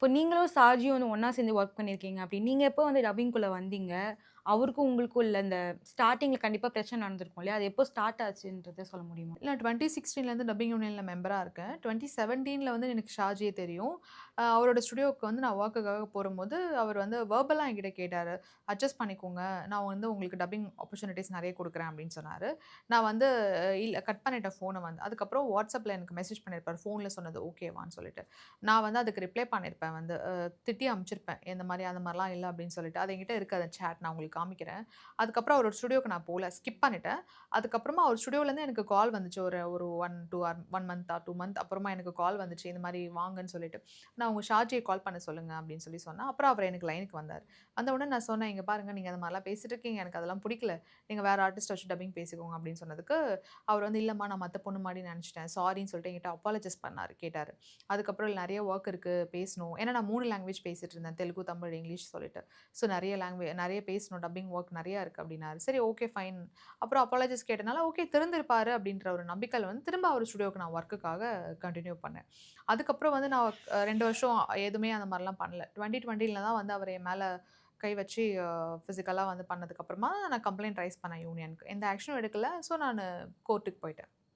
இப்போ நீங்களும் சார்ஜியும் வந்து ஒண்ணா சேர்ந்து ஒர்க் பண்ணியிருக்கீங்க. அப்படி நீங்க எப்போ வந்து டப்பிங்குள்ள வந்தீங்க? அவருக்கும் உங்களுக்கும் உள்ள இந்த ஸ்டார்ட்டிங்ல கண்டிப்பா பிரச்சனை நடந்திருக்கும் இல்லையா? அது எப்போ ஸ்டார்ட் ஆச்சுன்றத சொல்ல முடியுமா? இல்ல 2016லேருந்து டப்பிங் யூனியன்ல மெம்பரா இருக்கேன். 2017ல வந்து எனக்கு ஷாஜிய தெரியும். அவரோட ஸ்டுடியோவுக்கு வந்து நான் வொர்க்குக்காக போரும்போது, அவர் வந்து வெர்பலா என்கிட்ட கேட்டாரு. "அட்ஜஸ்ட் பண்ணிக்கோங்க. நான் வந்து உங்களுக்கு டப்பிங் ஆப்பர்ச்சுனிட்டீஸ் நெறைய குடுக்குறேன்" அப்படின்னு சொன்னாரு. நான் வந்து இல்ல கட் பண்ணிட்டேன் ஃபோன வந்து. அதுக்கப்புறம் WhatsAppல எனக்கு மெசேஜ் பண்ணியிருப்பாரு. ஃபோன்ல சொன்னது ஓகேவான்னு சொல்லிட்டு. நான் வந்து அதுக்கு ரிப்ளை பண்ணியிருப்பேன் வந்து. திட்டி அனுப்பிச்சிருப்பேன். இந்த மாரி அந்த மாரிலாம் இல்ல அப்படின்னு சொல்லிட்டு. அது என்கிட்ட இருக்கு அந்த சாட் நான் உங்களுக்கு காமிக்கிறேன். அதுக்கப்புறம் அவரோட ஸ்டுடியோக்கு நான் போல. ஸ்கிப் பண்ணிட்டேன். அதுக்கப்புறமா அவர் ஸ்டுடியோலேருந்து எனக்கு கால் வந்துச்சு. ஒரு ஒரு 1, 2 1 மந்த்தா 2 மந்த் அப்புறமா எனக்கு கால் வந்துச்சு. இந்த மாரி வாங்கன்னு சொல்லிட்டு. நான் உங்க ஷாஜிய கால் பண்ண சொல்லுங்க அப்படின்னு சொல்லி சொன்னேன். அப்புறம் அவர் எனக்கு லைனுக்கு வந்தாரு. வந்த உடனே நான் சொன்னேன், "இங்க பாருங்க நீங்க அந்த மாரிலாம் பேசிட்டு இருக்கீங்க. எனக்கு அதெல்லாம் புடிக்கல. நீங்க வேற ஆர்டிஸ்ட்ட வச்சு டப்பிங் பேசிக்கோங்க" அப்படின்னு சொன்னதுக்கு, அவர் வந்து இல்லம்மா நான் மத்த பொண்ணு மாரி நெனச்சுட்டேன். சாரின்னு சொல்லிட்டு என்கிட்ட அப்பாலஜைஸ் பண்ணாரு கேட்டாரு. அதுக்கப்புறம் நெறைய வொர்க் இருக்கு பேசணும். ஏன்னா நான் 3 லாங்குவேஜ் பேசிட்டு இருந்தேன். தெலுங்கு, தமிழ், இங்கிலீஷ் சொல்லிட்டு. ஸோ நெறைய பேசணும். டப்பிங் வொர்க் நெறைய இருக்கு அப்படின்னாரு. சரி ஓகே ஃபைன். அப்புறம் அப்பாலஜிஸ் கேட்டனால, ஓகே திருந்திருப்பாரு அப்படின்ற ஒரு நம்பிக்கையில வந்து திரும்ப அவர் ஸ்டுடியோக்கு நான் வொர்க்குக்காக கன்டின்யூ பண்ணேன். அதுக்கப்புறம் வந்து நான் 2 வருஷம் எதுவுமே அந்த மாரிலாம் பண்ணல. 2020ல தான் வந்து அவர் என் மேல கை வச்சு பிசிக்கலா வந்து பண்ணதுக்கப்புறமா நான் கம்ப்ளைண்ட் ரைஸ் பண்ணேன் யூனியனுக்கு. எந்த ஆக்ஷனும் எடுக்கல. ஸோ நானு கோர்ட்டுக்கு போயிட்டேன்.